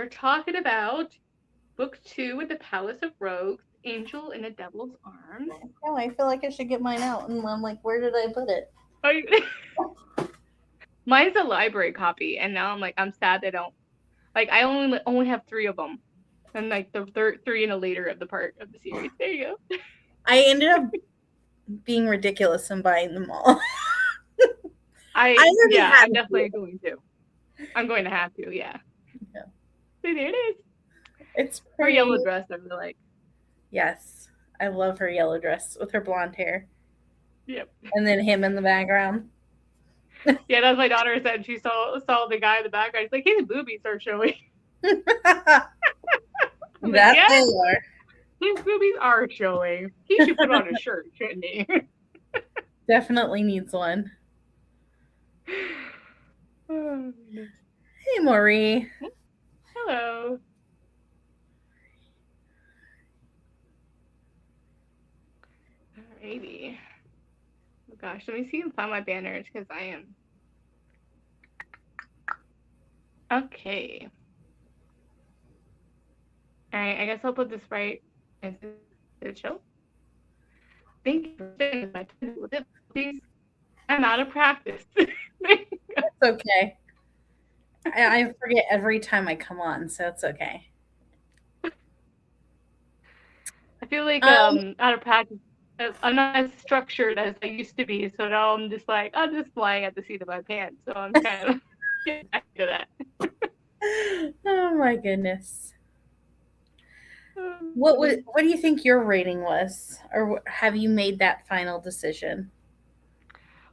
talking about book 2 of The Palace of Rogues, Angel in a Devil's Arms. Oh, I feel like I should get mine out, and I'm like, where did I put it? Mine's a library copy, and now I'm like, I'm sad they don't. Like, I only have 3 of them, and like the third 3 in a later of the part of the series. There you go. I ended up being ridiculous and buying them all. I'm definitely going to. I'm going to have to, yeah. See, there it is. It's her yellow dress. I really like. Yes, I love her yellow dress with her blonde hair. Yep. And then him in the background. Yeah, that's my daughter said. She saw the guy in the background. She's like, his boobies are showing. That like, yes, they are. His boobies are showing. He should put on a shirt, shouldn't he? Definitely needs one. Oh, hey, Marie. Hello. Alrighty. Oh gosh, let me see and find my banners because I am. Okay. Alright, I guess I'll put this right into the show. Thank you for sharing my technical difficulties. I'm out of practice. It's okay. I forget every time I come on, so it's okay. I feel like out of practice. I'm not as structured as I used to be, so now I'm just flying at the seat of my pants. So I'm kind of getting back to that. Oh my goodness. What do you think your rating was, or have you made that final decision?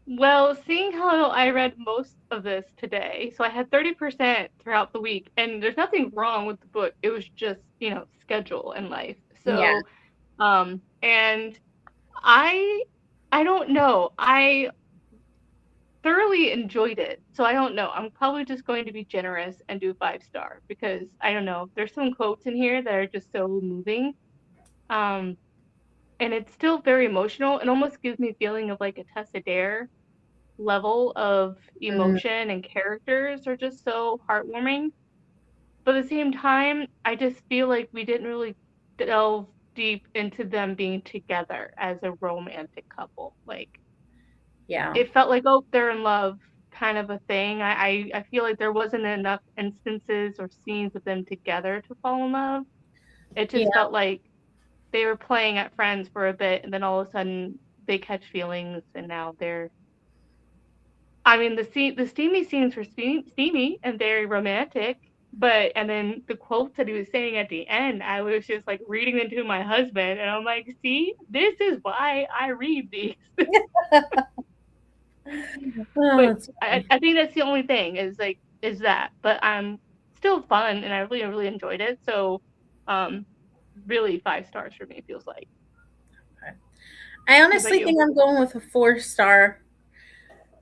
Well, seeing how I read most of this today, so I had 30% throughout the week, and there's nothing wrong with the book. It was just, schedule and life. So, yeah. And I don't know. I thoroughly enjoyed it. So I don't know. I'm probably just going to be generous and do 5-star because I don't know. There's some quotes in here that are just so moving. And it's still very emotional. It almost gives me a feeling of like a Tessa Dare level of emotion and characters are just so heartwarming. But at the same time, I just feel like we didn't really delve deep into them being together as a romantic couple. Like, yeah, it felt like, oh, they're in love kind of a thing. I feel like there wasn't enough instances or scenes of them together to fall in love. It just felt like they were playing at friends for a bit, and then all of a sudden they catch feelings, and now they're. I mean, the steamy scenes were steamy and very romantic, and then the quotes that he was saying at the end, I was just like reading them to my husband, and I'm like, see, this is why I read these. But I think that's the only thing is that, but I'm still fun and I really, really enjoyed it. So, really 5 stars for me, feels like. I honestly think I'm going with a 4-star.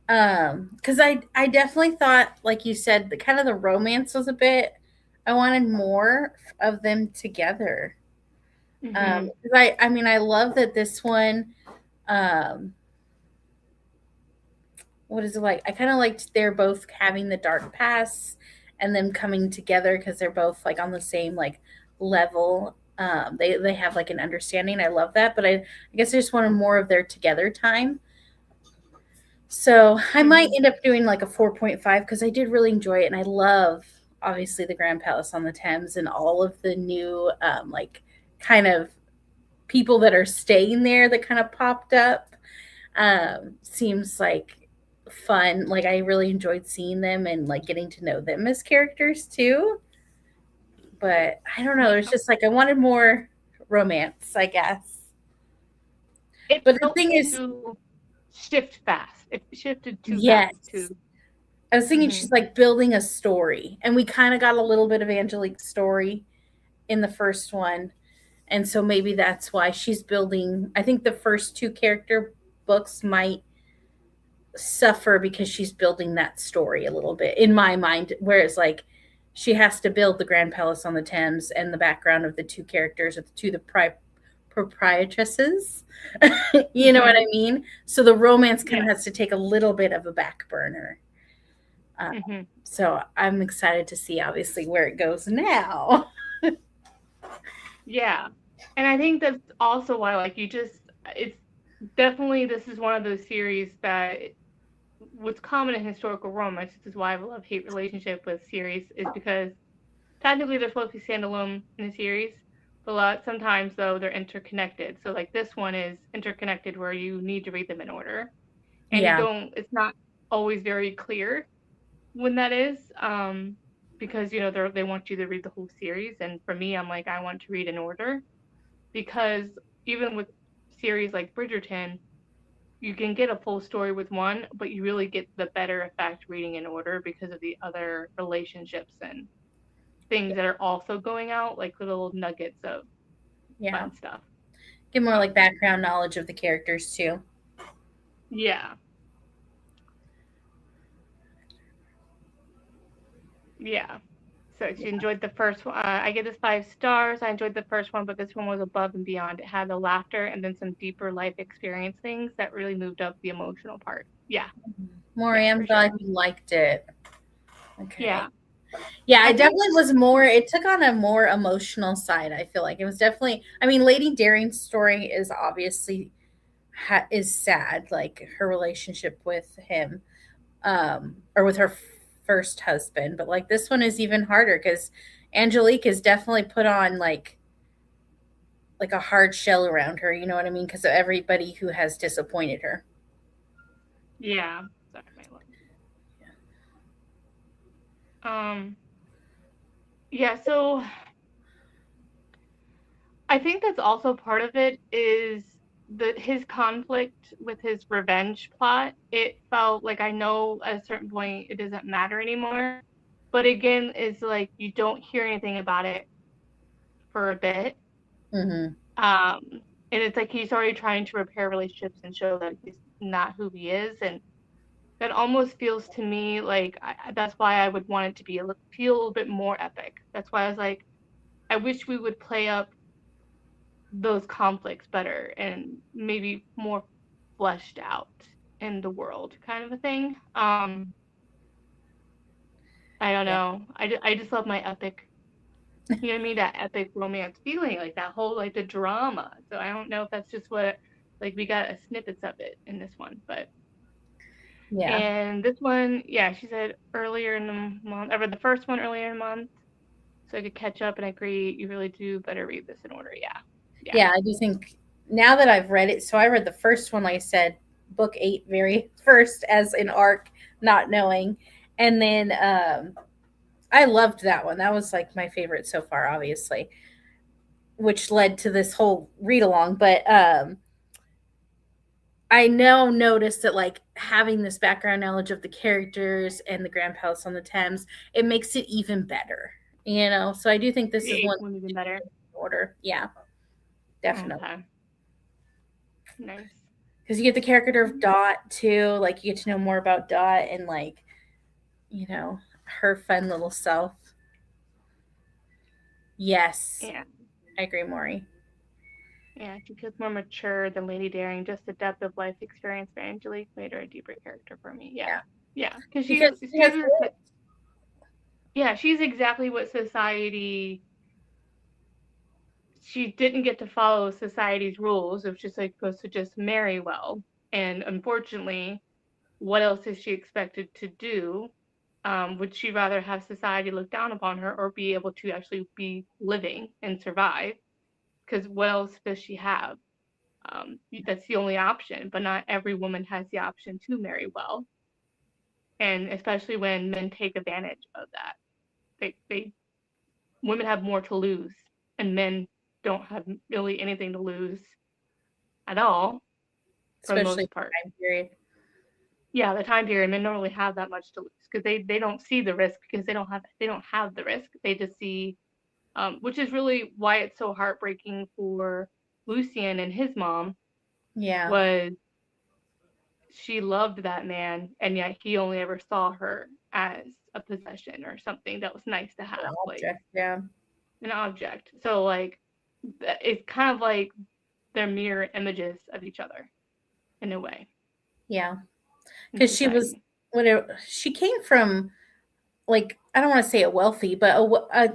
Because I definitely thought, like you said, the kind of the romance was a bit. I wanted more of them together. Mm-hmm. I mean, I love that this one. What is it like? I kind of liked they're both having the dark past and them coming together because they're both like on the same like level. They have like an understanding. I love that, but I guess I just wanted more of their together time. So I might end up doing like a 4.5 because I did really enjoy it, and I love obviously the Grand Palace on the Thames and all of the new like kind of people that are staying there that kind of popped up. Seems like fun. Like I really enjoyed seeing them and like getting to know them as characters too. But I don't know. There's just like I wanted more romance, I guess. But the thing is, shift fast. It shifted too fast. I was thinking she's like building a story, and we kind of got a little bit of Angelique's story in the first one, and so maybe that's why she's building. I think the first 2 character books might suffer because she's building that story a little bit in my mind, whereas like she has to build the Grand Palace on the Thames and the background of the 2 characters of the proprietresses. You know what I mean? So the romance kind of has to take a little bit of a back burner. Hmm. So I'm excited to see, obviously, where it goes now. Yeah. And I think that's also why, like, it's definitely, this is one of those series that what's common in historical romance. This is why I love hate relationship with series, is because technically they're supposed to be standalone in a series, but sometimes though they're interconnected. So like this one is interconnected where you need to read them in order, and Yeah. it's not always very clear when that is, because they want you to read the whole series, and for me, I'm like, I want to read in order, because even with series like Bridgerton, you can get a full story with one, but you really get the better effect reading in order because of the other relationships and things that are also going out, like little nuggets of Yeah. fun stuff. Get more like Um, background knowledge of the characters too. yeah, yeah. So she enjoyed the first one. I give this 5 stars. I enjoyed the first one, but this one was above and beyond. It had the laughter and then some deeper life experience things that really moved up the emotional part. Yeah, Maury, yeah, I'm for sure. glad you liked it. Okay. Yeah, Yeah, I it think. definitely was more, it took on a more emotional side, I feel like. It was definitely, I mean, Lady Daring's story is obviously is sad, like her relationship with him, or with her first husband, but like this one is even harder because Angelique is definitely put on like a hard shell around her, you know what I mean? Because of everybody who has disappointed her. Yeah. Sorry, my love. Yeah. So I think that's also part of it is his conflict with his revenge plot. It felt like, I know at a certain point it doesn't matter anymore, but again, it's like you don't hear anything about it for a bit. Hmm. Um, and it's like he's already trying to repair relationships and show that he's not who he is, and that almost feels to me like that's why I would want it to feel a little bit more epic. That's why I was like, I wish we would play up those conflicts better and maybe more fleshed out in the world, kind of a thing. I don't Yeah. know. I just love my epic, you know what I mean? That epic romance feeling, like that whole, like the drama. So I don't know if that's just what, like, we got a snippets of it in this one, but. Yeah. And this one, yeah, she said earlier in the month, I read the first one earlier in the month, so I could catch up, and I agree, you really do better read this in order. Yeah. Yeah. Yeah, I do think now that I've read it, so I read the first one, like I said, book 8 very first as an arc, not knowing. And then I loved that one. That was like my favorite so far, obviously, which led to this whole read along. But I now noticed that like having this background knowledge of the characters and the Grand Palace on the Thames, it makes it even better. You know, so I do think this The is eighth one one even better. order. Yeah, definitely. Okay. Nice. Because you get the character of Dot too. Like you get to know more about Dot and like you know her fun little self. Yes, Yeah. I agree, Maury. Yeah, she feels more mature than Lady Daring. Just the depth of life experience for Angelique made her a deeper character for me. Yeah. Yeah, Yeah. Because because she has yeah, she's exactly what she didn't get to follow society's rules. It was just like supposed to just marry well. And unfortunately, what else is she expected to do? Would she rather have society look down upon her or be able to actually be living and survive? Because what else does she have? That's the only option, but not every woman has the option to marry well. And especially when men take advantage of that. They women have more to lose, and men don't have really anything to lose at all for the especially most part. time period. Yeah, the time period, men don't really have that much to lose because they don't see the risk, because they don't have the risk. They just see, which is really why it's so heartbreaking for Lucien and his mom, Yeah, was she loved that man, and yet he only ever saw her as a possession or something that was nice to an have, like object. Yeah, an object. So like it's kind of like they're mirror images of each other in a way yeah. in Because she was society. she came from, like, I don't want to say a wealthy, but a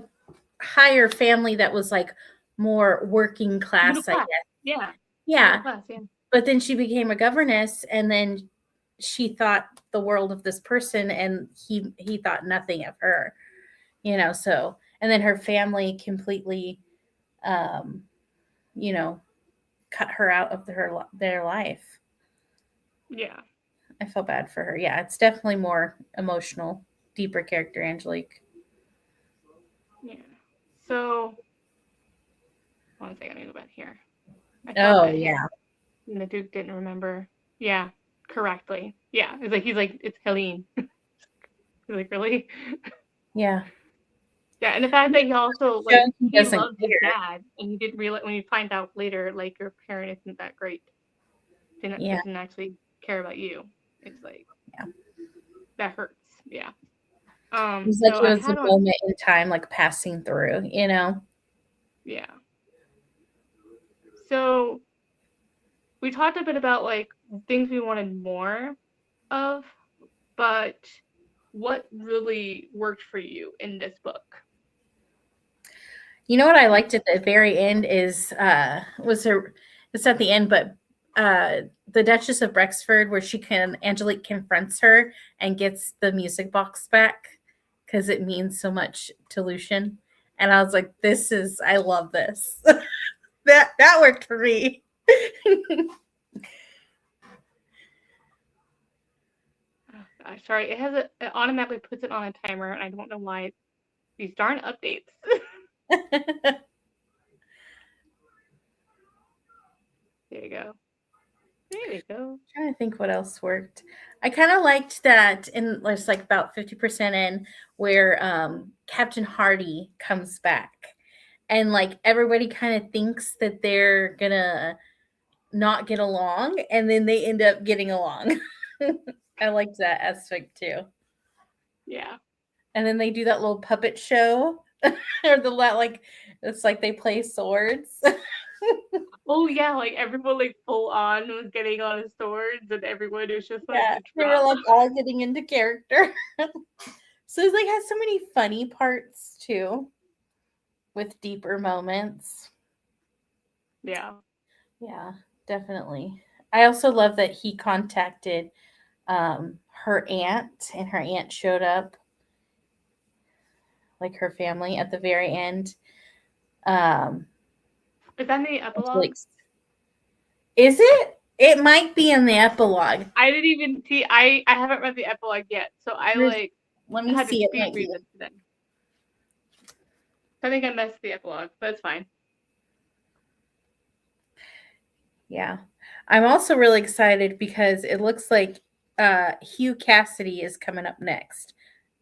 higher family that was like more working Middle class, I class. guess. Yeah. Middle Yeah. class. Yeah. But then she became a governess, and then she thought the world of this person, and he thought nothing of her, so, and then her family completely, um, you know, cut her out of their life. Yeah. I felt bad for her. Yeah, it's definitely more emotional, deeper character, Angelique. Yeah. So one second, let me go back here. I thought Oh I had, yeah, and the Duke didn't remember. Yeah, correctly. Yeah, he's like it's Helene. He's like, really? yeah. Yeah, and the fact that he also like Shows he he doesn't loved his care. dad, and he didn't realize when you find out later, like your parent isn't that great, Yeah, doesn't actually care about you. It's like yeah. that hurts. Yeah. It's like So it I was a had on. moment in time, like passing through. Yeah. So we talked a bit about like things we wanted more of, but what really worked for you in this book? You know what I liked at the very end is was her it's at the end, but the Duchess of Brexford, where Angelique confronts her and gets the music box back because it means so much to Lucian. And I was like, I love this. That worked for me. Oh, gosh, sorry, it automatically puts it on a timer, and I don't know why. These darn updates. There you go. There you go. Trying to think what else worked. I kind of liked that in it's like about 50% in where Captain Hardy comes back and like everybody kind of thinks that they're gonna not get along and then they end up getting along. I liked that aspect too. Yeah. And then they do that little puppet show or like it's like they play swords. Oh yeah, like everyone like full on was getting on his swords, and everyone was just like Yeah, the they were drama. like all getting into character. So it's like has so many funny parts too with deeper moments. Yeah. Yeah, definitely. I also love that he contacted her aunt and her aunt showed up, like her family at the very end. Um Is that in the epilogue? like, is it? It might be in the epilogue. I didn't even see. I haven't read the epilogue yet, so I There's, like let me had to see. It speed might read be. this today. I think I missed the epilogue, but it's fine. Yeah. I'm also really excited because it looks like Hugh Cassidy is coming up next.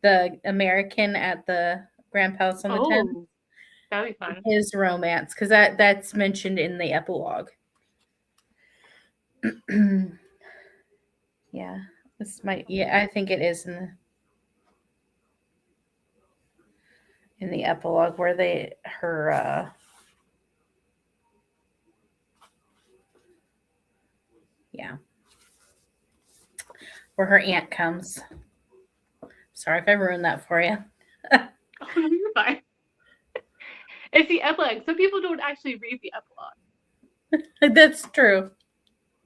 The American at the Grand Palace on the Thames. Oh, that'd be fun. His romance, because that's mentioned in the epilogue. Yeah. Yeah, I think it is in the epilogue where yeah, where her aunt comes. Sorry if I ruined that for you. Oh, no, you're fine. It's the epilogue. Some people don't actually read the epilogue. That's true.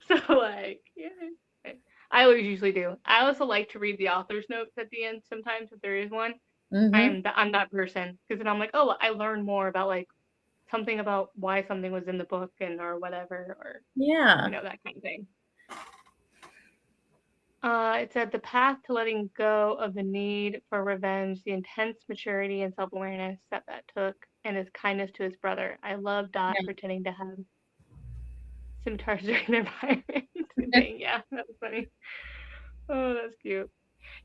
So like, yeah. I always usually do. I also like to read the author's notes at the end sometimes if there is one. Mm-hmm. I'm that person because then I'm like, oh, I learned more about like something about why something was in the book and or whatever or Yeah. that kind of thing. It said the path to letting go of the need for revenge, the intense maturity and self-awareness that took, and his kindness to his brother. I love Dot Yeah. pretending to have scimitars during their environment. Dang, yeah, that was funny. Oh, that's cute.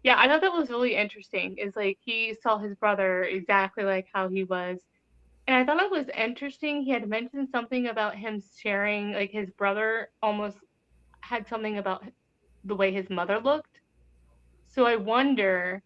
Yeah, I thought that was really interesting. Is like he saw his brother exactly like how he was. And I thought it was interesting. He had mentioned something about him sharing, like his brother almost had something about the way his mother looked. So I wonder,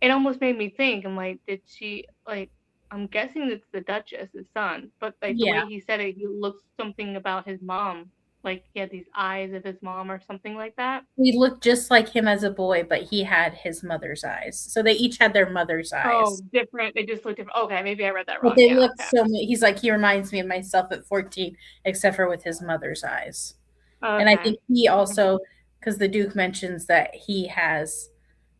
it almost made me think, I'm like, did she, like, I'm guessing it's the Duchess, his son, but like the Yeah. way he said it, he looks something about his mom. like he had these eyes of his mom or something like that. He looked just like him as a boy, but he had his mother's eyes. So they each had their mother's Oh, eyes. different. They just look different. Okay, maybe I read that But wrong. they Yeah, look okay. so he's like, he reminds me of myself at 14, except for with his mother's eyes. And I Okay. think he Mhm. also, because the Duke mentions that he has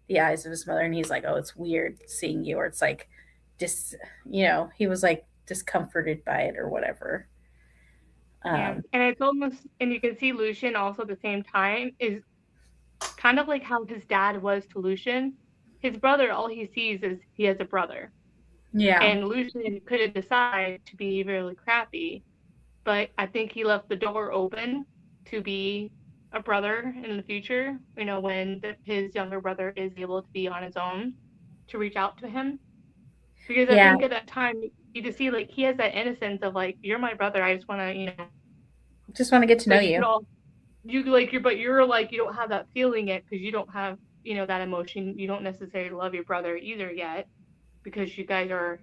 the eyes of his mother, and he's like, "Oh, it's weird seeing you," or it's like, just he was like discomforted by it or whatever. Yeah, Um, and it's almost, and you can see Lucian also at the same time is kind of like how his dad was to Lucian. His brother, all he sees is he has a brother, yeah, and Lucian couldn't decide to be really crappy, but I think he left the door open to be a brother in the future. When his younger brother is able to be on his own, to reach out to him, because I yeah, think at that time you just see like he has that innocence of like, you're my brother, I just want to, just want to get to know but you could you. all you like you're like, you don't have that feeling yet because you don't have, that emotion. You don't necessarily love your brother either yet because you guys are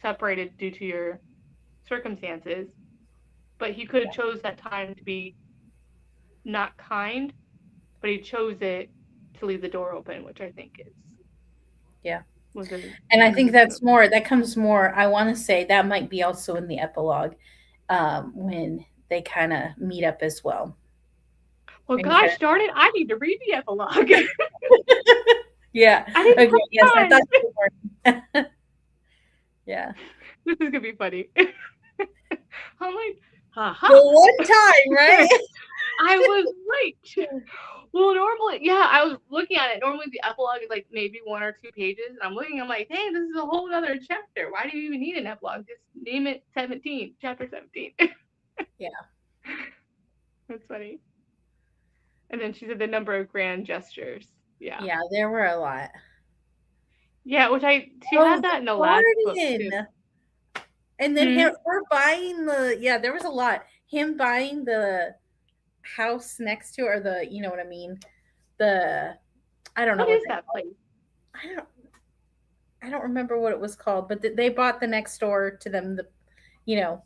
separated due to your circumstances. But he could have chose that time to be not kind, but he chose it to leave the door open, which I think is Yeah, was a and I think unique that's move. more. That comes more. I want to say that might be also in the epilogue, when they kind of meet up as well. Well, And kind gosh of, darn it, I need to read the epilogue. yeah, I didn't okay, yes, I have thought time. you were. Yeah, This is gonna be funny. I'm like, the haha. one time, right? I was right. Well, normally, yeah, I was looking at it. Normally, the epilogue is like maybe 1 or 2 pages. And I'm looking, I'm like, hey, this is a whole other chapter. Why do you even need an epilogue? Just name it 17, chapter 17. Yeah, That's funny. And then she said the number of grand gestures. Yeah. yeah, there were a lot. Yeah, she Oh, had the that in the last book too. garden. And then Hmm. her buying yeah, there was a lot. Him buying the house next to, or the, you know what I mean? The, I don't know What what is they that call place? it. I don't remember what it was called, but they bought the next door to them, you know,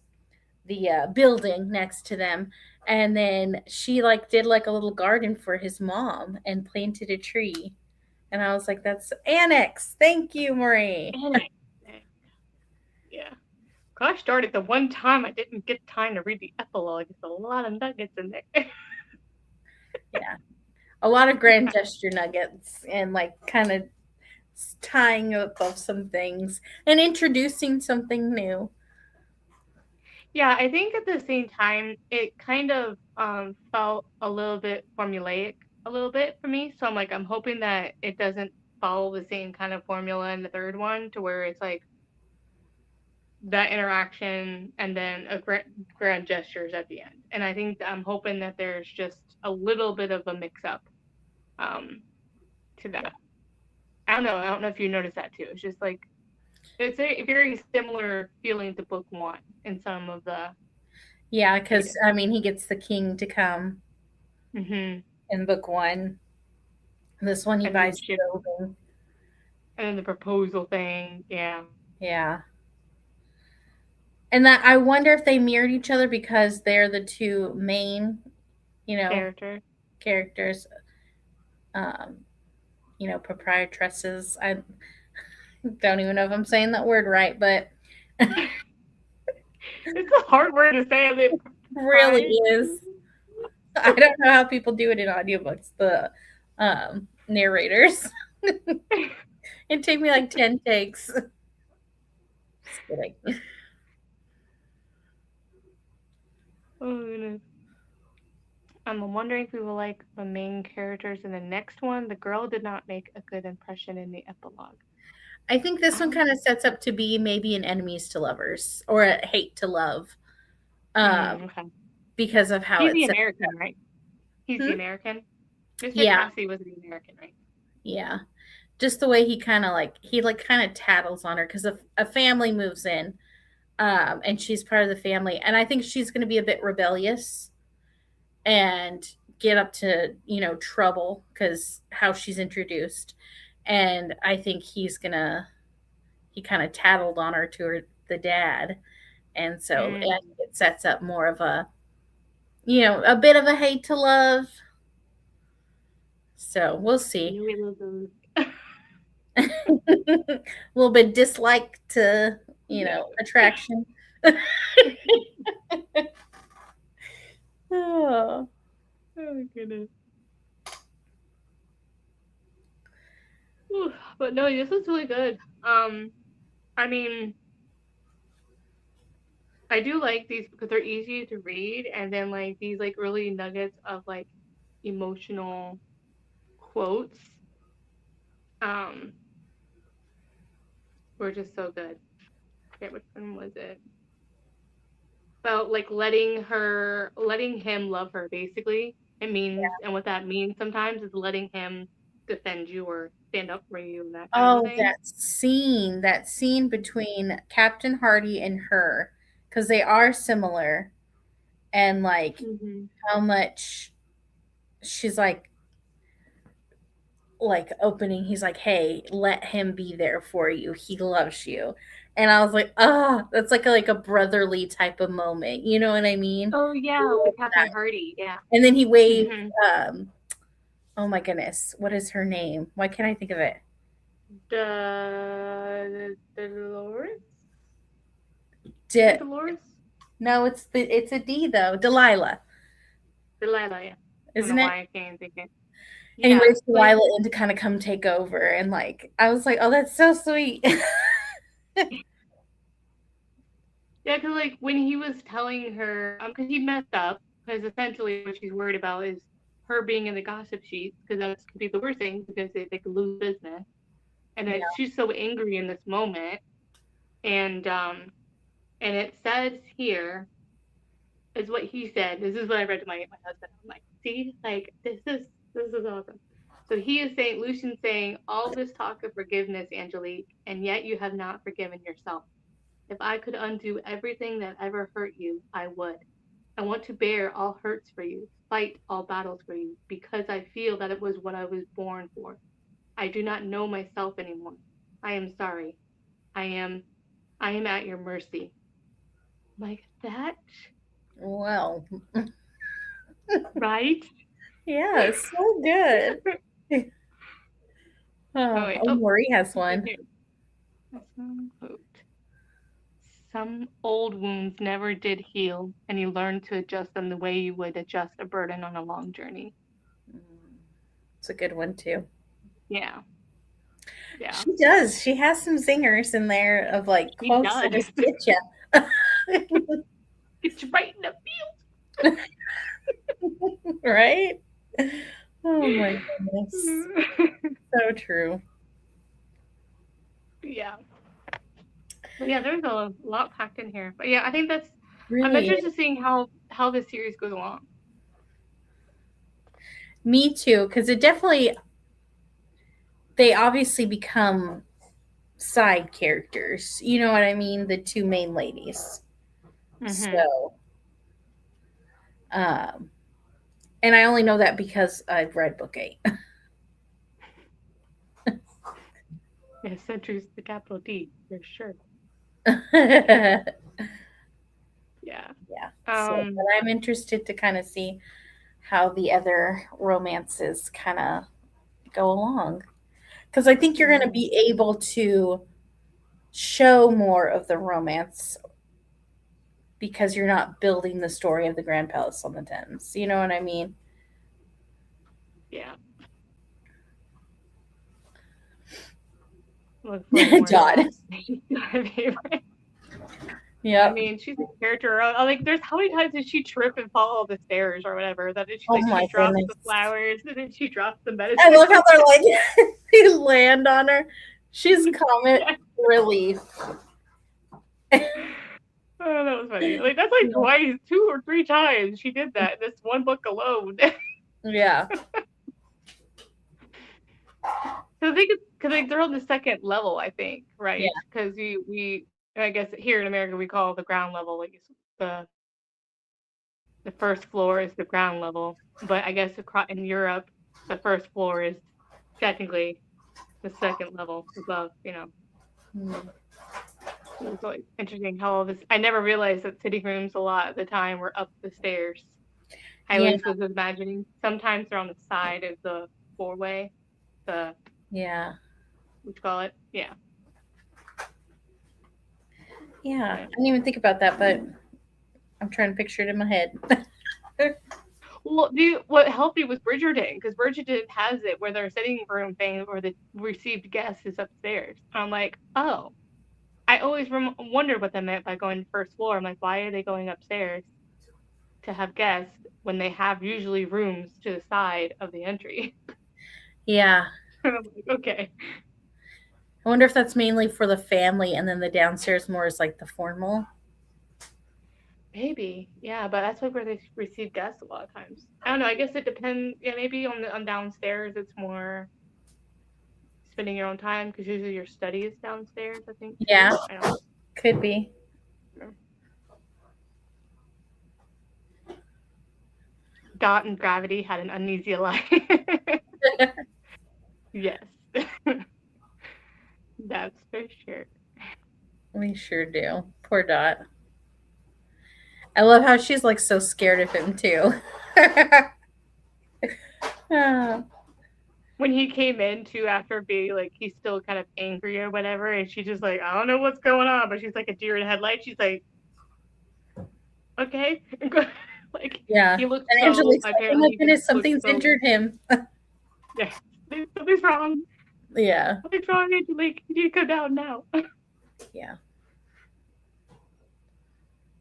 the building next to them. And then she like did like a little garden for his mom and planted a tree. And I was like, that's Annex. Thank you, Marie. Annex. Yeah. Gosh darn it, the one time I didn't get time to read the epilogue, there's a lot of nuggets in there. Yeah. A lot of grand gesture nuggets and like kind of tying up of some things and introducing something new. Yeah, I think at the same time, it kind of felt a little bit formulaic, a little bit for me. So I'm like, I'm hoping that it doesn't follow the same kind of formula in the third one, to where it's like that interaction and then grand gestures at the end. And I think I'm hoping that there's just a little bit of a mix up um, to Yeah. that. I don't know. I don't know if you noticed that too. It's just like it's a very similar feeling to book one in some of the Yeah, data. because I mean, he gets the king to come Hmm. in book one. This one, he And then buys the ship, the building. and then the proposal thing. Yeah. Yeah. And that, I wonder if they mirrored each other because they're the two main, you know, Character. characters, um, proprietresses. I don't even know if I'm saying that word right, but It's a hard word to say. I mean, really pride. is. I don't know how people do it in audiobooks, the narrators. It took me like 10 takes. Just kidding. Oh goodness. I'm wondering if we will like the main characters in the next one. The girl did not make a good impression in the epilogue. I think this one Um, kind of sets up to be maybe an enemies to lovers or a hate to love, um, okay. because of how He's it's the set American, right? He's up. the Hmm? American. Mr. Yeah, Cassie was the American, right? yeah. Just the way he kind of like, he like kind of tattles on her because a family moves in, and she's part of the family. And I think she's going to be a bit rebellious and get up to, trouble because how she's introduced. And I think he kind of tattled on her to the dad. And so I Mm. think it sets up more of a a bit of a hate to love. So we'll see. We love those. A little bit dislike to, Yeah. attraction. Oh. Oh goodness. Whew. But no, this was really good. I mean, I do like these because they're easy to read, and then like these like really nuggets of like emotional quotes um were just so good. I forget which one was it. About like letting him love her basically. It means, and what that means sometimes is letting him defend you or stand up for you and that kind of a Oh, thing. that scene between Captain Hardy and her, because they are similar, and like Mm-hmm. how much she's like opening, he's like, hey, let him be there for you. He loves you. And I was like, that's like a brotherly type of moment. You know what I mean? Oh yeah, with Captain Hardy. Yeah. And then he waved, Mm-hmm. um, oh my goodness, what is her name? Why can't I think of it? Dolores. Is it De- Dolores? no, it's a D though. Delilah, Delilah. Yeah. I don't know isn't it? why I can't think it. And he Yeah, waits like Delilah in to kind of come take over. And like, I was like, oh, that's so sweet. yeah, because like when he was telling her, because he messed up, because essentially what she's worried about is her being in the gossip sheets, because that's could be the worst thing because they could lose business, and that Yeah. she's so angry in this moment, and it says here is what he said. This is what I read to my husband. I'm like, see, like this is awesome. So he is saying, Lucian's saying, all this talk of forgiveness, Angelique, and yet you have not forgiven yourself. If I could undo everything that ever hurt you, I would. I want to bear all hurts for you, fight all battles for you, because I feel that it was what I was born for. I do not know myself anymore. I am sorry. I am I am at your mercy. Like that, Well, right? yeah, so good. Oh Oh, wait. oh, Oh, Marie has okay, one. here. Quote. Some old wounds never did heal, and you learn to adjust them the way you would adjust a burden on a long journey. It's a good one too. Yeah, yeah, She does. She has some zingers in there of like he quotes that does. just get you. It's right in the Right? Oh my goodness. field. So true. Yeah, but yeah. There's a lot packed in here, but yeah, I think that's. I'm Really. interested in seeing how this series goes along. Me too, because they obviously become side characters. You know what I mean? The two main ladies. Mm-hmm. So, um, and I only know that because I've read book 8. Yeah, Century's the capital D for sure. Yeah. Yeah. So, but Um. I'm interested to kind of see how the other romances kind of go along. Because I think you're going to Mhm. be able to show more of the romance because you're not building the story of the Grand Palace on the Thames. You know what I mean? Yeah. Look forward to more of Todd. that. My favorite. I Yep. mean, she's a character. Like, there's how many times did she trip and fall all the stairs or whatever? That she Oh like my she drops goodness. the flowers and then she drops the I medicine. love how they're like, they land on her. She's comic Yeah. relief. Oh, that was funny. Like that's like twice, 2 or 3 times she did that in this one book alone. Yeah. So I think it's because like they're on the second level, I think, Yeah. right? Because we I guess here in America we call the ground level like the the first floor is the ground level, but I guess in Europe the first floor is technically the second level above. Hmm. It's always interesting how all this. I never realized that sitting rooms a lot of the time were up the stairs. I Yeah, always was imagining. Sometimes they're on the side of the four-way, the yeah, what you call it? Yeah. yeah. I But, didn't even think about that, but I'm trying to picture it in my head. well, what helped me was Bridgerton, because Bridgerton has it where their sitting room thing where the received guest is upstairs. I'm like, oh, I always wondered what that meant by going to first floor. I'm like, why are they going upstairs to have guests when they have usually rooms to the side of the entry? Yeah. And I'm like, okay, I wonder if that's mainly for the family and then the downstairs more is like the formal. maybe, yeah, but that's like where they receive guests a lot of times. I don't know. I guess it depends. Yeah, maybe on downstairs it's more spending your own time because usually your study is downstairs. I think too. Yeah, I don't could be. know. Dot and Gravity had an uneasy life. Yes, that's for sure. We sure do. Poor Dot. I love how she's like so scared of him too. Ah, When he came in too, after being like he's still kind of angry or whatever, and she's just like, I don't know what's going on, but she's like a deer in headlights. She's like, okay, like yeah. he looks And so Angelique's like, oh my apparently he goodness, looks something's so injured him. yeah. Something's wrong. Yeah. Something's wrong, Angelique. You need to come down now. Yeah.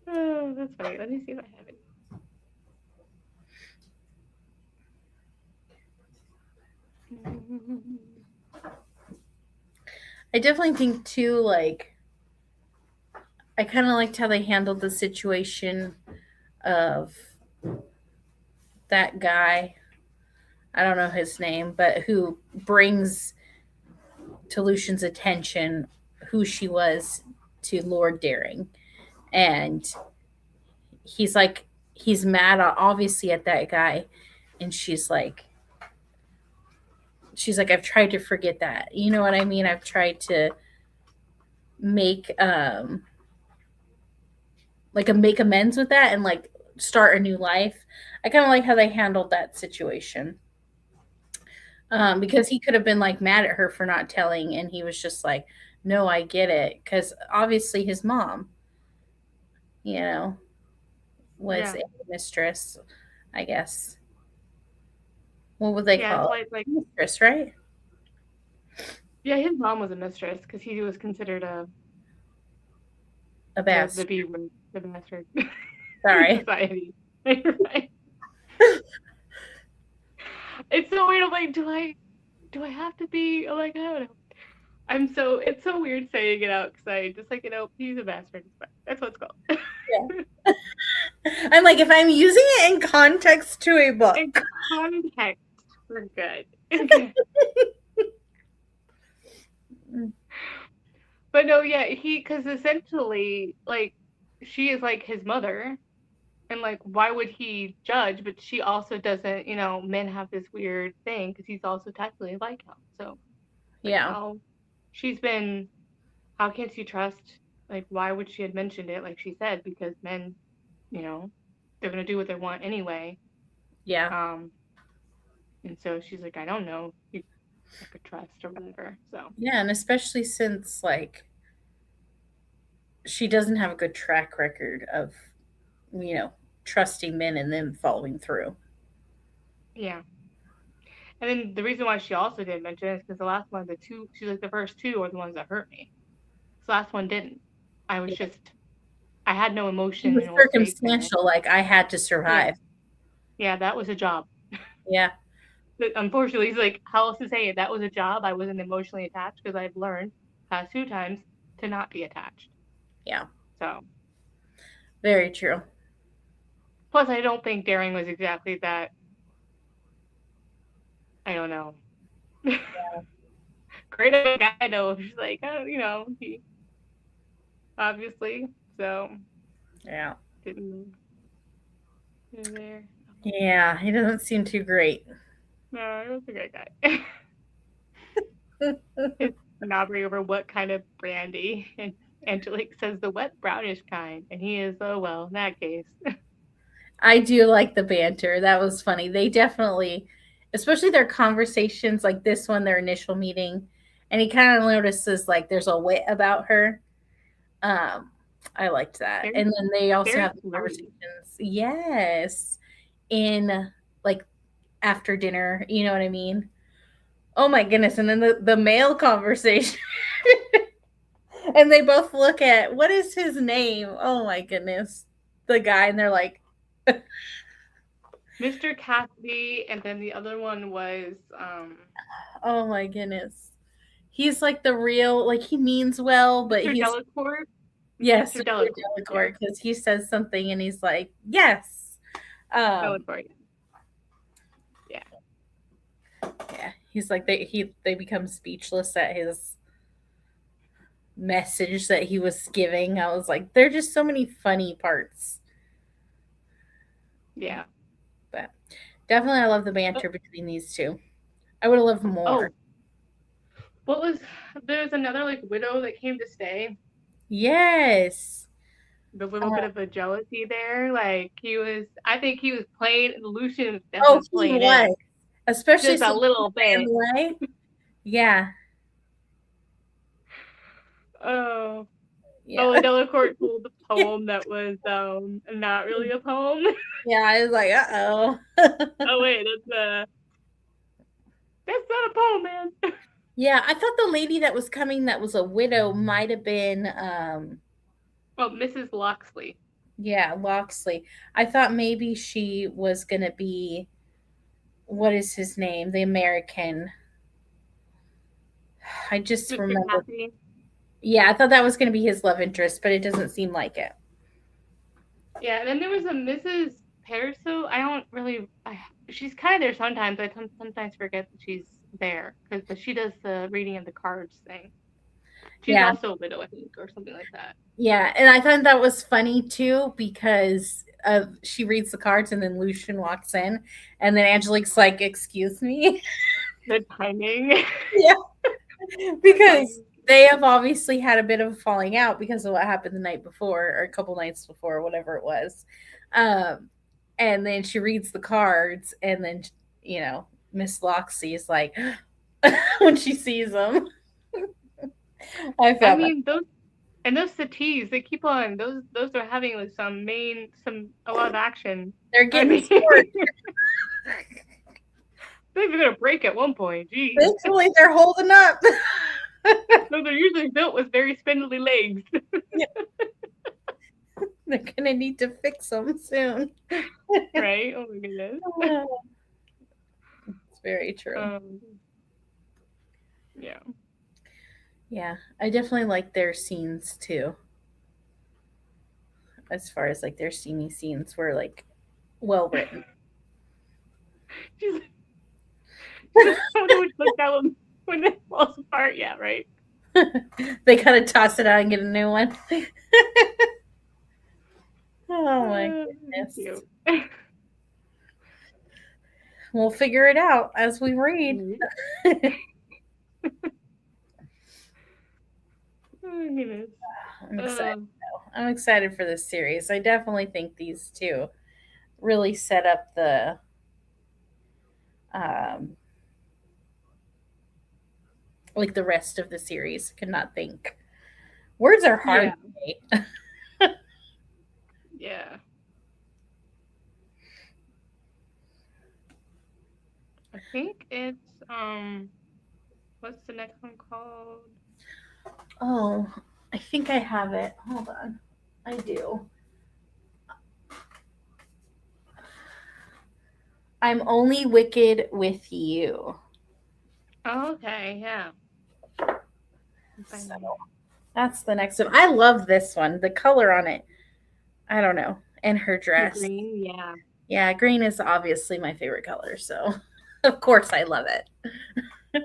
Oh, that's funny. Let me see if I have it. I definitely think too, like, I kind of liked how they handled the situation of that guy. I don't know his name, but who brings to Lucian's attention who she was to Lord Daring. And he's like, he's mad obviously at that guy. And she's like, I've tried to forget that. You know what I mean? I've tried to make, make amends with that and like start a new life. I kind of like how they handled that situation. Because he could have been like mad at her for not telling, and he was just like, "No, I get it," because obviously his mom, you know, was Yeah, a mistress, I guess. What would they yeah. It's call it? like Mistress, right? yeah. His mom was a mistress because he was considered A the bastard. B word, the bastard in Sorry. society. Right? It's so weird. I'm like, do I have to be like I don't know. It's so weird saying it out because I just like he's a bastard. That's what it's called. Yeah. I'm like, if I'm using it in context to a book. In context, we're good. Okay. But no, yeah, because essentially, like, she is like his mother, and like, why would he judge? But she also doesn't, men have this weird thing because he's also technically like him. So, like, Yeah. she's been, how can't you trust? Like, why would she have mentioned it? Like she said, because men, you know, they're gonna do what they want anyway. Yeah. Um, and so she's like, I don't know, you I could trust or whatever. So Yeah. And especially since, like, she doesn't have a good track record of, you know, trusting men and them following through. yeah. And then the reason why she also didn't mention it is because the last one, she's like the first two are the ones that hurt me. So the last one didn't. I was just, I had no It was emotional stake there. circumstantial, like I had to Yeah, survive. yeah, that was a job. Yeah. But unfortunately, he's like, how else to say it? That was a job. I wasn't emotionally attached because I've learned past two times to not be attached. Yeah. So, Very true. plus, I don't think Daring was exactly that. I don't know. Great of a guy, though. She's like, oh, he obviously. So, Yeah. didn't there. Yeah. He doesn't seem too great. No, he was a great guy. His snobbery over what kind of brandy, and Angelique says the wet brownish kind, and he is, oh well, in that case. I do like the banter. That was funny. They definitely, especially their conversations like this one, their initial meeting, and he kind of notices like there's a wit about her. Um, I liked that. Very, And then they also very have the flirty. conversations, yes, in like after dinner, you know what I mean? Oh my goodness. And then the male conversation. And they both look at what is his name? Oh my goodness. The guy, and they're like, Mr. Cassidy, and then the other one was oh my goodness. He's like the real, like he means well, but Mr. he's, Delacourt. yes, Mr. Mr. Delacourt. Yeah, Delacourt, because he says something and he's like, yes. Um, Delacourt. Yeah. yeah, he's like they become speechless at his message that he was giving. I was like, there are just so many funny parts. Yeah. But definitely I love the banter between these two. I would have loved more. Oh, what was there's another like widow that came to stay. Yes. The little bit of a jealousy there. Like I think he was playing Lucian was Oh, definitely he playing was. it. Especially Just a since little he ran bit. away. Yeah. Oh. Yeah. Oh, and Delacourt told the poem that was not really a poem. Yeah, I was like, uh-oh. Oh wait, that's not a poem, man. Yeah, I thought the lady that was coming that was a widow might have been Oh, Mrs. Loxley. yeah, Loxley. I thought maybe she was gonna be, what is his name? The American. I just Mr. remember. Cassidy. Yeah, I thought that was gonna be his love interest, but it doesn't seem like it. Yeah, and then there was a Mrs. Perso. I don't really. She's kind of there sometimes. I sometimes forget that she's there because she does the reading of the cards thing. She's Yeah. also a widow, I think, or something like that. Yeah, and I thought that was funny too because she reads the cards and then Lucian walks in, and then Angelique's like, "Excuse me," The timing. yeah, because they have obviously had a bit of a falling out because of what happened the night before or a couple nights before, whatever it was. And then she reads the cards, and then Miss Loxley is like, when she sees them. I I found that mean those settees, they keep on those are having like a lot of action. they're getting mean, scored. they're gonna break at one point. Geez. Thankfully, they're holding up. So they're usually built with very spindly legs. They're gonna need to fix them soon. Right? Oh my goodness. It's very true. Yeah. Yeah, I definitely like their scenes too. As far as like their steamy scenes were like well written. She's like, which look that one when it falls apart. Yeah, right. They gotta toss it out and get a new one. Oh my goodness. We'll figure it out as we read. I'm excited. I'm excited for this series. I definitely think these two really set up the like the rest of the series. Could not think. Words are hard to say. Yeah. I think it's what's the next one called? Oh, I think I have it. Hold on. I do. I'm Only Wicked with You. Oh, okay, yeah. So that's the next one. I love this one. The color on it. I don't know. And her dress. The green, yeah. Yeah, green is obviously my favorite color, so of course I love it.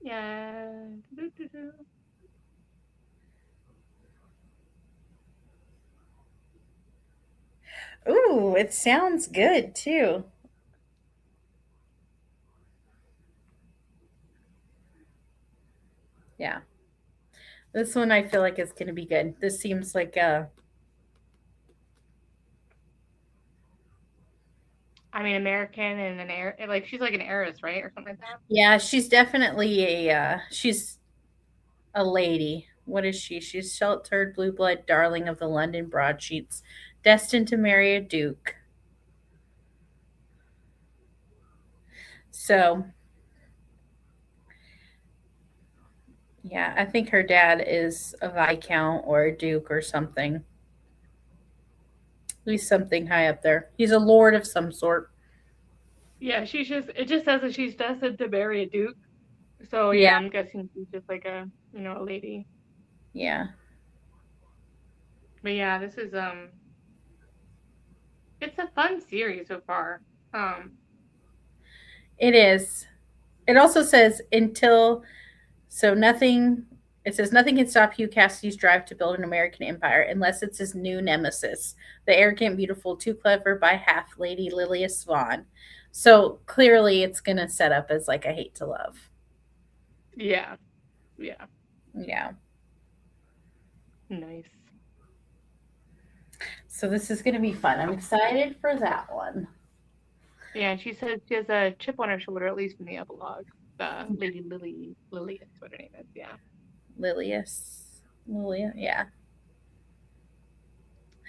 Yeah. Ooh, it sounds good too. Yeah. This one I feel like is going to be good. This seems like a I mean, American and an heir. Like she's like an heiress, right, or something like that. Yeah, she's definitely she's a lady. What is she? She's sheltered blue blood darling of the London broadsheets, destined to marry a duke. So, yeah, I think her dad is a viscount or a duke or something. He's something high up there. He's a lord of some sort. Yeah, she's just. It just says that she's destined to marry a duke. So Yeah, yeah, I'm guessing she's just like a a lady. yeah. But yeah, this is it's a fun series so far. It is. It also says until so nothing it says nothing can stop Hugh Cassidy's drive to build an American empire unless it's his new nemesis, the arrogant, beautiful, too clever by half Lady Lilia Swan. So clearly it's gonna set up as like a hate to love. Yeah, yeah, Yeah. nice. So this is gonna be fun. I'm excited for that one. Yeah, and she says she has a chip on her shoulder, at least in the epilogue. Lady Lily is what her name is. Yeah. Lilius. Lilia, yeah.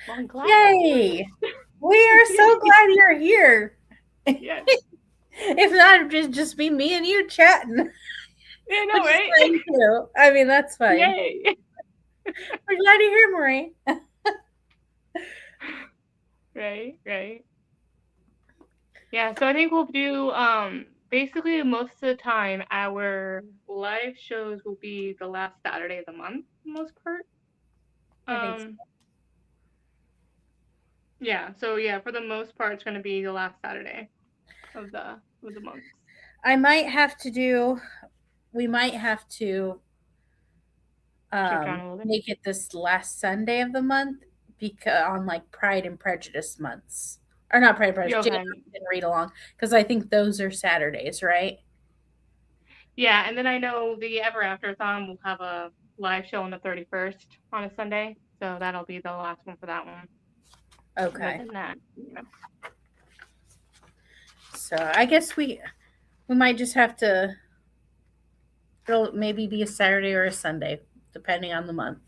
Well, I'm glad. Yay! We are so glad you're here. Yes. If not, it'd just be me and you chatting. I know, right? Thank you. I mean, that's fine. Yay. We're glad you're here, Marie. Right. Yeah, so I think we'll do basically most of the time our live shows will be the last Saturday of the month for the most part. I think so. Yeah, so yeah, for the most part it's gonna be the last Saturday of the month. I might have to do. We might have to Shift around a little bit. make it this last Sunday of the month because on like Pride and Prejudice months, or not Pride and Prejudice, Jane Okay. Austen read along because I think those are Saturdays, right? Yeah, and then I know the Ever Afterthon will have a live show on the 31st on a Sunday, so that'll be the last one for that one. Okay. Other than that, yeah. So I guess we might just have to. It'll maybe be a Saturday or a Sunday, depending on the month.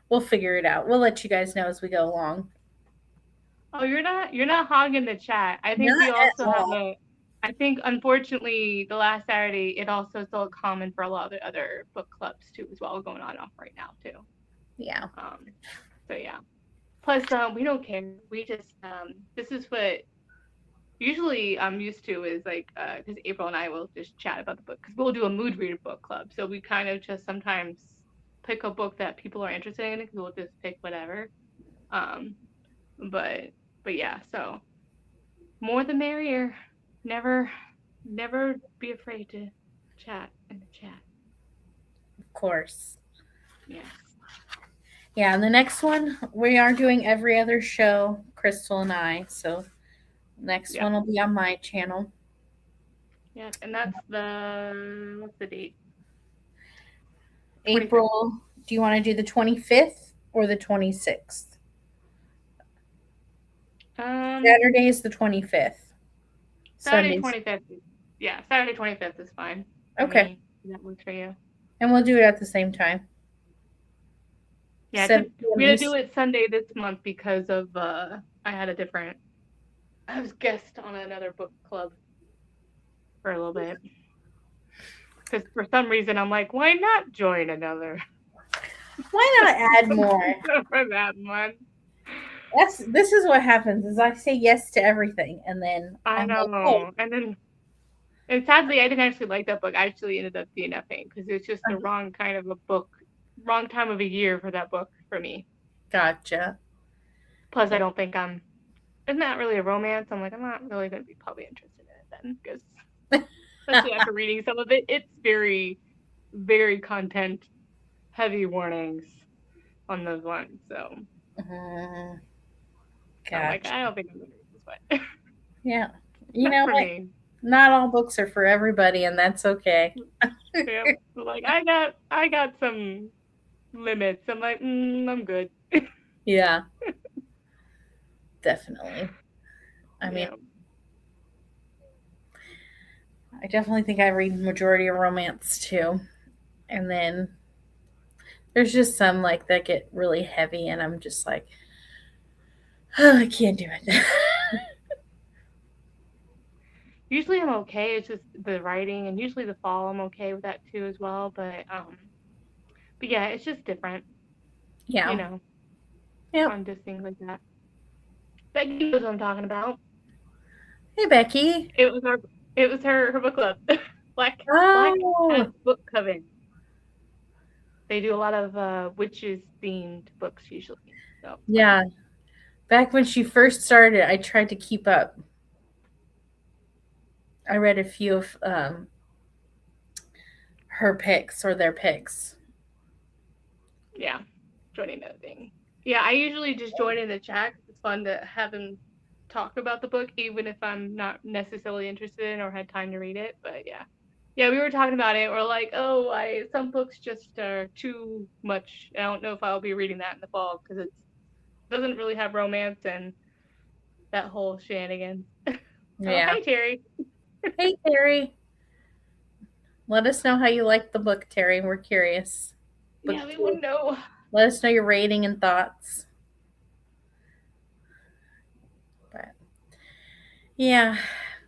We'll figure it out. We'll let you guys know as we go along. Oh, you're not hogging the chat. I think we also have I think unfortunately the last Saturday it also is still common for a lot of the other book clubs too as well going on off right now too. Yeah. So yeah. Plus we don't care. We just this is what usually I'm used to is like because April and I will just chat about the book because we'll do a mood reader book club. So we kind of just sometimes pick a book that people are interested in because we'll just pick whatever. But yeah, so more the merrier. Never be afraid to chat in the chat. Of course. Yes. Yeah, and the next one we are doing every other show, Crystal and I. So next one will be on my channel. Yeah, and that's what's the date? April. 25th. Do you want to do the 25th or the 26th? Saturday is the 25th. Saturday 25th. Yeah, Saturday 25th is fine. Okay. That works for you. And we'll do it at the same time. Yeah, we're gonna do it Sunday this month because of I was guest on another book club for a little bit. Because for some reason I'm like, why not join another? Why not add more for that month? This is what happens is I say yes to everything and then I know. Like, oh. And sadly I didn't actually like that book. I actually ended up DNFing because it's just the wrong kind of a book, wrong time of a year for that book for me. Gotcha. Plus I don't think isn't that really a romance? I'm like, I'm not really going to be probably interested in it then because especially after reading some of it, it's very, very content heavy warnings on those ones. So gotcha. Like, I don't think I'm going to read this one. Yeah. You know what? Not all books are for everybody, and that's okay. Yeah. Like I got some limits. I'm like, I'm good. Yeah. Definitely. I mean, I definitely think I read majority of romance too. And then there's just some like that get really heavy and I'm just like, oh, I can't do it. Usually I'm okay. It's just the writing, and usually the fall I'm okay with that too as well. But yeah, it's just different, you Yeah. know, Yep. on just things like that. Becky knows what I'm talking about. Hey Becky. It was our, it was her book club, Black Cat Oh Book Coven. They do a lot of witches themed books usually. So yeah. Back when she first started, I tried to keep up. I read a few of her picks or their picks. yeah, joining that thing. Yeah, I usually just join in the chat 'cause it's fun to have them talk about the book, even if I'm not necessarily interested in or had time to read it. But yeah, we were talking about it. We're like, oh, some books just are too much. I don't know if I'll be reading that in the fall because it doesn't really have romance and that whole shenanigans. Oh, Yeah. hey Terry. Hey Terry. Let us know how you like the book, Terry. We're curious. Book Yeah, we two. want to know. Let us know your rating and thoughts. But yeah,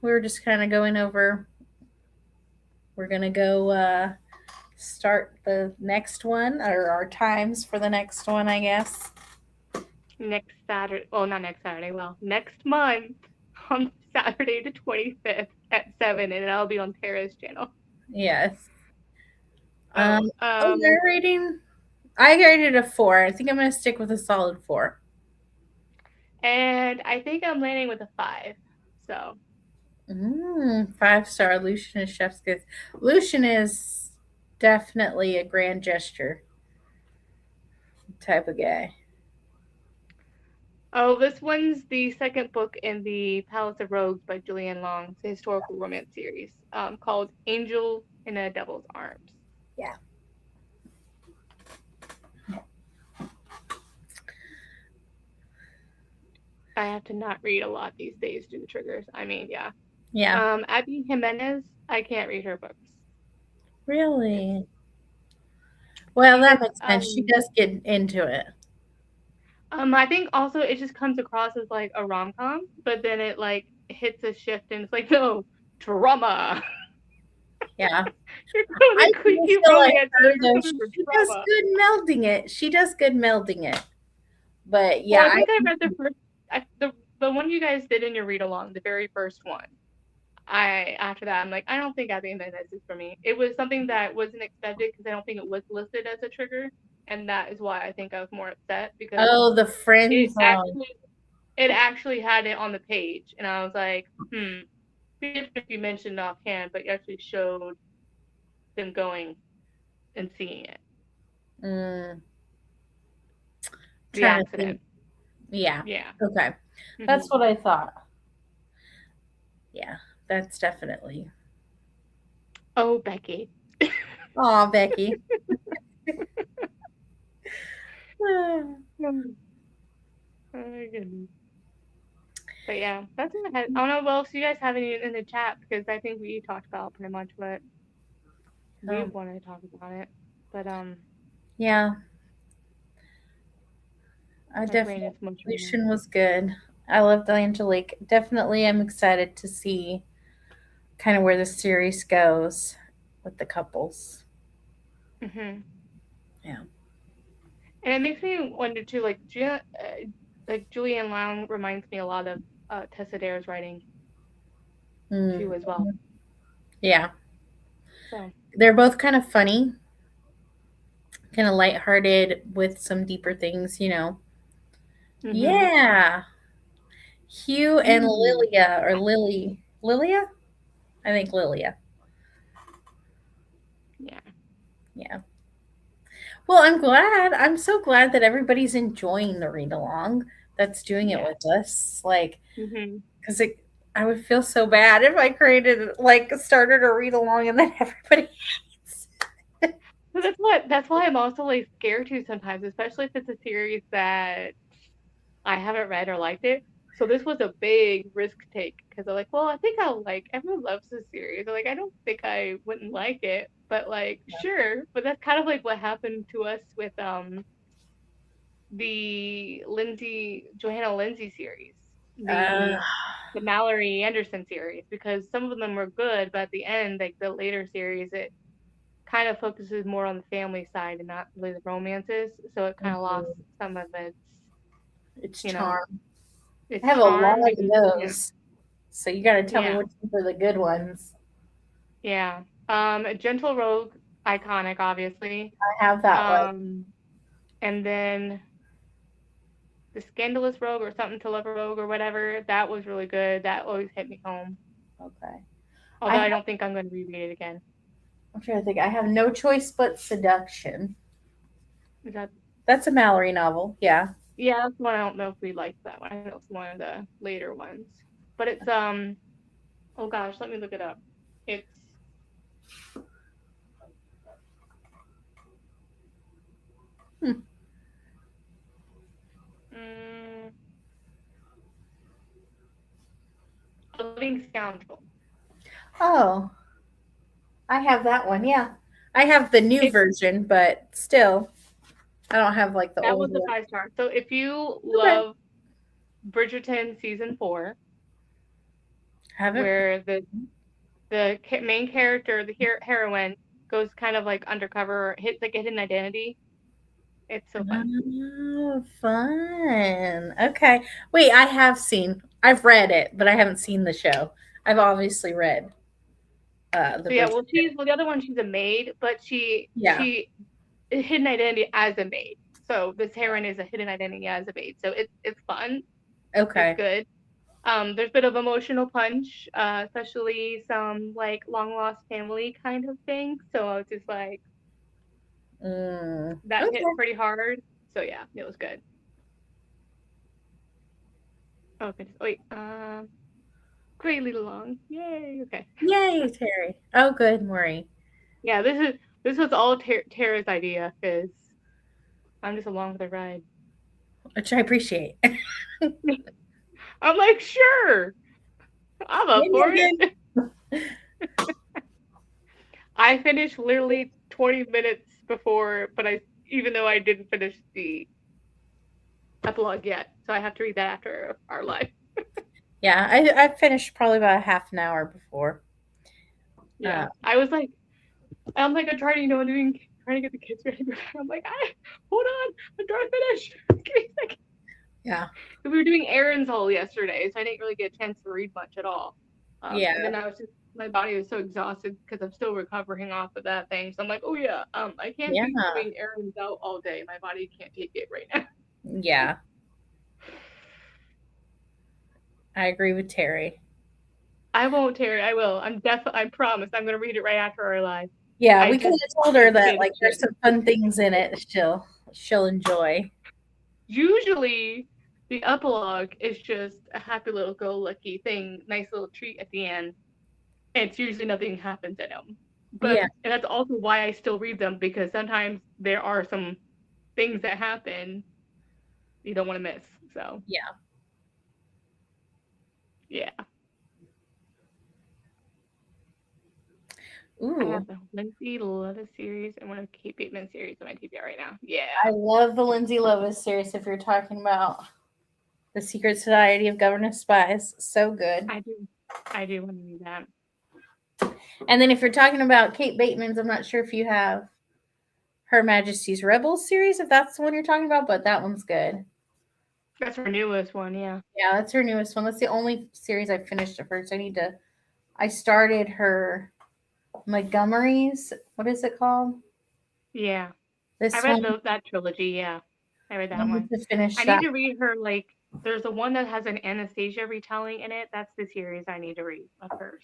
we were just kind of going over. We're gonna go start the next one or our times for the next one, I guess. Next Saturday. Well, not next Saturday. Well, next month on Saturday the 25th at 7, and it'll be on Tara's channel. Yes. Oh, Oh, your rating? I rated a 4. I think I'm gonna stick with a solid 4. and I think I'm landing with a 5. So 5-star. Lucian is chef's kiss. Lucian is definitely a grand gesture type of guy. oh, this one's the second book in the Palace of Rogues by Julianne Long. It's a historical romance series called Angel in a Devil's Arms. Yeah. I have to not read a lot these days due to triggers. I mean, yeah. Yeah. Abby Jimenez, I can't read her books. Really? Well, She that gets makes sense. She does get into it. I think also it just comes across as like a rom com, but then it like hits a shift and it's like, no, drama. Yeah. You're going I to quickie feel like romance and her then you're though. coming for She does drama. good melding it. She does good melding it. But Well, yeah, I think I read the first, the one you guys did in your read along, the very first one. After that I'm like, I don't think Abby Jimenez is for me. It was something that wasn't expected because I don't think it was listed as a trigger, and that is why I think I was more upset because oh, the friend it zone. actually it actually had it on the page, and I was like, if you mentioned offhand, but you actually showed them going and seeing it. Mm, The trying to accident. think. Yeah. Yeah. Okay. That's what I thought. Yeah, that's definitely. Oh, Becky. Aw, Becky. Oh my goodness. But yeah, that's what I had. I don't know what else you guys have in the chat because I think we talked about pretty much what we wanted to talk about it. But Yeah, I my brain definitely. is much right now. Lucian was good. I loved Angelique. Definitely, I'm excited to see kind of where the series goes with the couples. Yeah. Yeah. And it makes me wonder too, like Julianne Lang reminds me a lot of Tessa Dare's writing too as well. Yeah. So They're both kind of funny, kind of lighthearted with some deeper things, you know. Yeah. Hugh and Lilia, or Lilia? I think Lilia. Yeah. Yeah. Well, I'm glad. I'm so glad that everybody's enjoying the read along that's doing it with us. Like, because I would feel so bad if I started a read along and then everybody hates. So that's why I'm also like scared to sometimes, especially if it's a series that I haven't read or liked it. So this was a big risk take because I'm like, well, I think I'll like. Everyone loves this series. I'm like, I don't think I wouldn't like it, but like, sure. But that's kind of like what happened to us with the Johanna Lindsay series, Uh, the Mallory Anderson series, because some of them were good, but at the end, like the later series, it kind of focuses more on the family side and not really the romances. So it kind of lost some of it's you know, charm. I its have a lot charm of because those. So you got to tell me yeah, which ones are the good ones. yeah. Gentle Rogue, iconic, obviously. I have that one. And then the Scandalous Rogue or Something to Love a Rogue or whatever, that was really good. That always hit me home. Okay. Although I don't think I'm going to reread it again. I'm trying to think. I have No Choice But Seduction. Is that? That's a Mallory novel. Yeah. Yeah, that's one. I don't know if we liked that one. I know it's one of the later ones, but it's oh gosh, let me look it up. It's mm, A Living Scoundrel. Oh, I have that one. Yeah. I have the new It's version, but still, I don't have like the That old was a one. 5 star. So if you Okay. love Bridgerton season 4, Haven't. where the main character, the heroine, goes kind of like undercover, hits like a hidden identity. It's so fun. Oh, fun. Okay. Wait, I've read it, but I haven't seen the show. I've obviously read the So yeah, Bridget. well the other one she's a maid, but Yeah. she hidden identity as a maid. So this heroine is a hidden identity as a maid. So it's fun. It's Okay. good. There's a bit of emotional punch, especially some like long lost family kind of thing. So I was just like, that hit Okay. pretty hard. So yeah, it was good. Oh goodness. Wait. Great lead along. Yay. Okay. Yay, Terry. Oh, good, Maureen. Yeah, this was all Tara's idea because I'm just along for the ride. Which I appreciate. I'm like, sure, I'm up for it. I finished literally 20 minutes before, but even though I didn't finish the epilogue yet, so I have to read that after our live. Yeah, I finished probably about a half an hour before. Yeah, I'm trying to get the kids ready. I'm like, hold on, I'm trying to finish. Give me a second. Yeah. We were doing errands all yesterday, so I didn't really get a chance to read much at all. Yeah. And then my body was so exhausted because I'm still recovering off of that thing. So I'm like, oh yeah, I can't be doing errands out all day. My body can't take it right now. Yeah. I agree with Terry. I won't, Terry. I will. I promise. I'm gonna read it right after our live. Yeah, we kind of told her that like there's some fun things in it she'll enjoy. Usually the epilogue is just a happy little go lucky thing, nice little treat at the end. And it's usually nothing happens in them. But Yeah. and that's also why I still read them, because sometimes there are some things that happen you don't want to miss. So Yeah. Yeah. Ooh. I have the Lindsay Lovis series and one of Kate Bateman series on my TBR right now. Yeah. I love the Lindsay Lovis series if you're talking about The Secret Society of Governess Spies. So good. I do want to read that. And then if you're talking about Kate Bateman's, I'm not sure if you have Her Majesty's Rebels series, if that's the one you're talking about, but that one's good. That's her newest one, yeah. Yeah, that's her newest one. That's the only series I finished at first. I started her Montgomery's. What is it called? Yeah. I read that trilogy, yeah. I read that one. To finish I need to read her, like, there's the one that has an Anastasia retelling in it. That's the series I need to read of hers.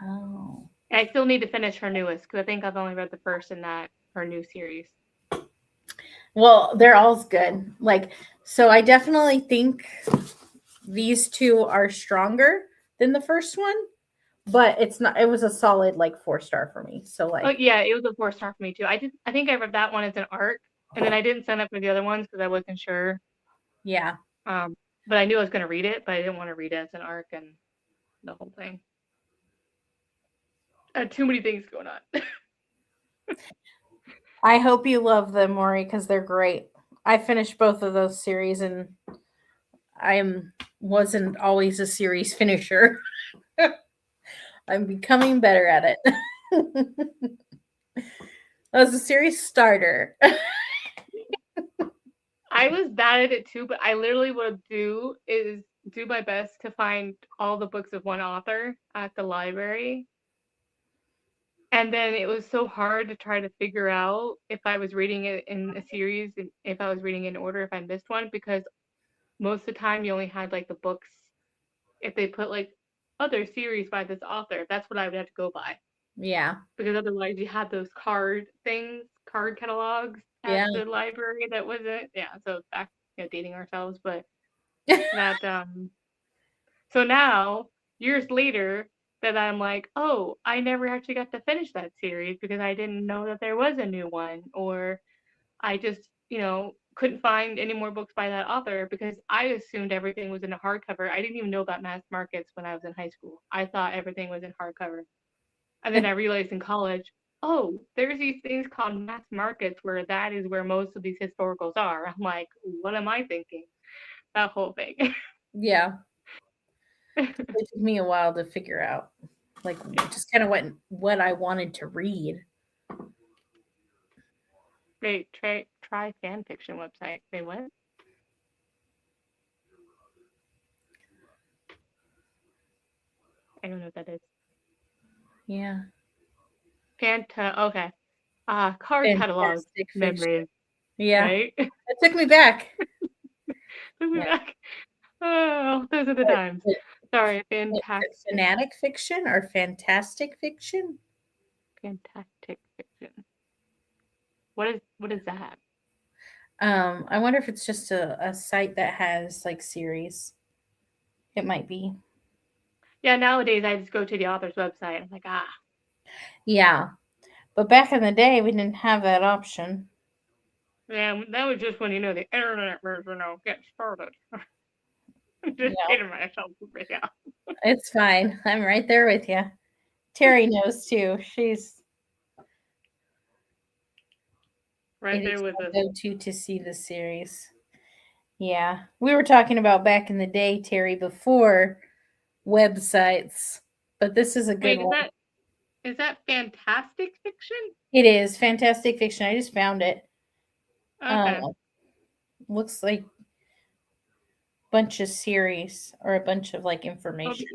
Oh. And I still need to finish her newest, because I think I've only read the first in her new series. Well, they're all good. Like, so I definitely think these two are stronger than the first one, but it was a solid like 4-star for me. So like, oh yeah, it was a 4-star for me too. I think I read that one as an arc, and then I didn't sign up for the other ones because I wasn't sure. Yeah. But I knew I was going to read it, but I didn't want to read it as an arc and the whole thing. I had too many things going on. I hope you love them, Maury, because they're great. I finished both of those series, and wasn't always a series finisher. I'm becoming better at it. I was a series starter. I was bad at it too, but I literally would do is do my best to find all the books of one author at the library. And then it was so hard to try to figure out if I was reading it in a series, if I was reading it in order, if I missed one, because most of the time you only had like the books, if they put like other series by this author, that's what I would have to go by. Yeah. Because otherwise you had those card things, card catalogs at Yeah. the library that wasn't, yeah, so back, dating ourselves, but that, so now, years later, that I'm like, oh, I never actually got to finish that series because I didn't know that there was a new one, or I just, couldn't find any more books by that author because I assumed everything was in a hardcover. I didn't even know about mass markets when I was in high school. I thought everything was in hardcover. And then I realized in college, oh, there's these things called mass markets where that is where most of these historicals are. I'm like, what am I thinking? That whole thing. Yeah. It took me a while to figure out, like, just kind of what I wanted to read. Wait, try fan fiction website. Wait, what? I don't know what that is. Yeah. Okay. Card catalog Fantastic fiction. memories. Yeah. Right? It took me back. Took me Yeah. back. Oh, those are the times. Sorry, fantastic Fanatic fiction or fantastic fiction? fiction. What is that? I wonder if it's just a site that has like series. It might be. Yeah, nowadays I just go to the author's website. I'm like, Yeah. But back in the day, we didn't have that option. yeah, that was just when the internet was, get started. Just Yeah. kidding myself right now. It's fine. I'm right there with you. Terry knows too. She's Right there with us. Go to see the series. Yeah. We were talking about back in the day, Terry, before websites. But this is a good Wait, one. is that fantastic fiction? It is fantastic fiction. I just found it. Okay. Looks like a bunch of series or a bunch of like information.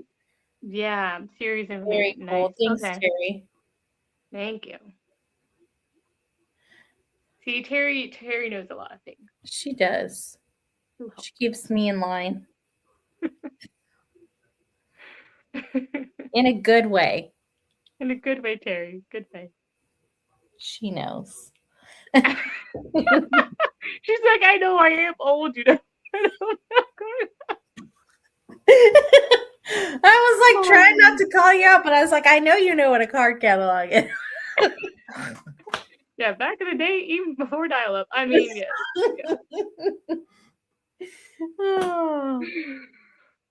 Yeah, series information. Very cool. Nice. Thanks, Terry. Thank you. See, Terry knows a lot of things. She does. She keeps me in line. In a good way. In a good way, Terry. Good way. She knows. She's like, I know I am old, I was like trying not to call you out, but I was like, I know you know what a card catalog is. Yeah, back in the day, even before dial-up. I mean, yeah. Oh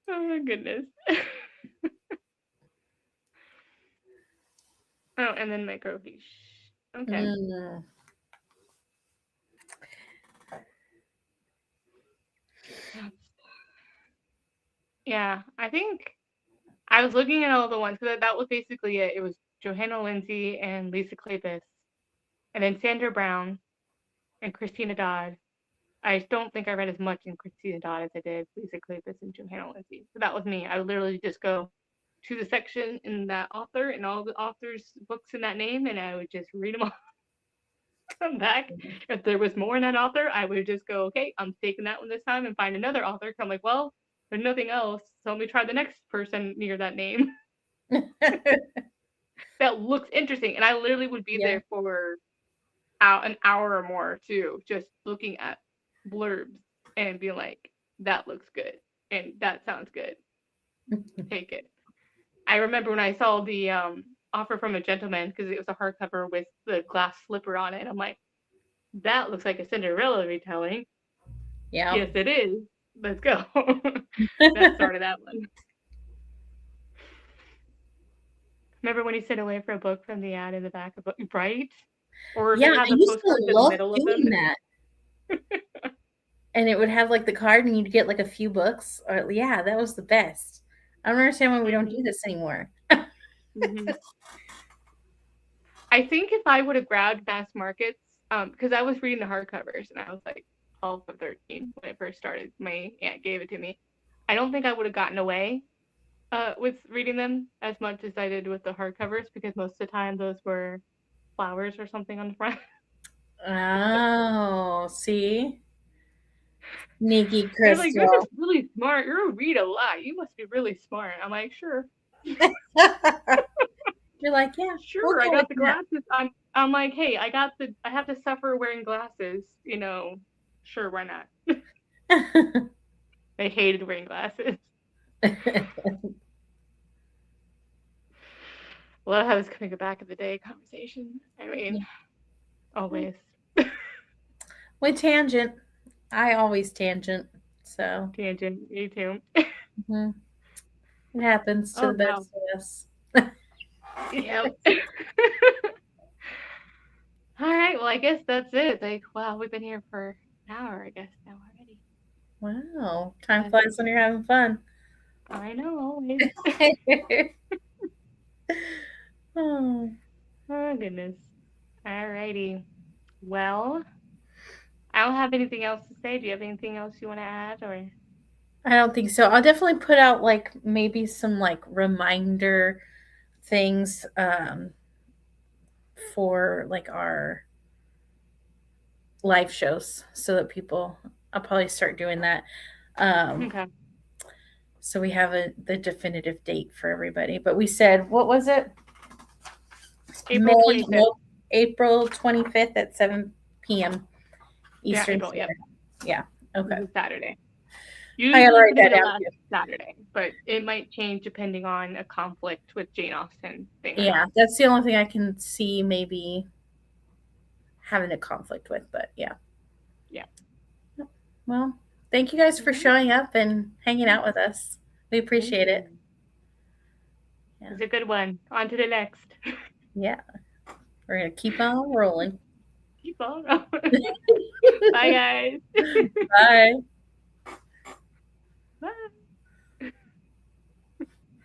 my goodness. Oh, and then microfiche. Okay. Yeah, I think I was looking at all the ones because that was basically it. It was Johanna Lindsey and Lisa Kleypas, and then Sandra Brown and Christina Dodd. I don't think I read as much in Christina Dodd as I did Lisa Kleypas and Johanna Lindsey. So that was me. I would literally just go to the section in that author and all the authors' books in that name, and I would just read them all. Come back. If there was more in that author, I would just go, okay, I'm taking that one this time and find another author. I'm like, well, there's nothing else, so let me try the next person near that name. That looks interesting. And I literally would be there for an hour or more too, just looking at blurbs and be like, that looks good and that sounds good. Take it. I remember when I saw the Offer from a Gentleman, because it was a hardcover with the glass slipper on it. I'm like, that looks like a Cinderella retelling. Yeah. Yes, it is. Let's go. That started that one. Remember when he sent away for a book from the ad in the back of book, right? Or they Yeah, had I the used to postcards in the love middle of them. doing that. And it would have like the card and you'd get like a few books. Or yeah, that was the best. I don't understand why we don't do this anymore. Mm-hmm. I think if I would have grabbed mass markets, because I was reading the hardcovers and I was like 12 or 13 when it first started. My aunt gave it to me. I don't think I would have gotten away with reading them as much as I did with the hardcovers because most of the time those were flowers or something on the front. Oh, see? Sneaky They're like, you're just Crystal. really smart. You read a lot. You must be really smart. I'm like, sure, You're like, yeah, we'll sure. I go with got the glasses. I'm like, hey, I have to suffer wearing glasses. Sure, why not? that. I hated wearing glasses. Well, I was going to go back in the day conversation. I mean, always. With tangent. I always tangent. So Tangent, you too. mhm. It happens to Oh, the wow. best of us. Yep. All right. Well, I guess that's it. Like, wow, we've been here for an hour, I guess, now already. Wow. Time flies when you're having fun. I know, always. Oh. Oh, goodness. All righty. Well, I don't have anything else to say. Do you have anything else you want to add? Or I don't think so. I'll definitely put out like maybe some like reminder things for like our live shows so that people I'll probably start doing that. okay. So we have the definitive date for everybody. But we said what was it? April 25th. April 25th at 7 p.m. Yeah, Eastern April. Yep. Standard. Yeah. Okay. This is Saturday. I gotta Usually it's write going to that be the down last too. Saturday, but it might change depending on a conflict with Jane Austen thing or Yeah, not. that's the only thing I can see maybe having a conflict with, but yeah. Yeah. Well, thank you guys for showing up and hanging out with us. We appreciate it. Yeah. It's a good one. On to the next. Yeah. We're going to keep on rolling. Keep on rolling. Bye, guys. Bye. Bye.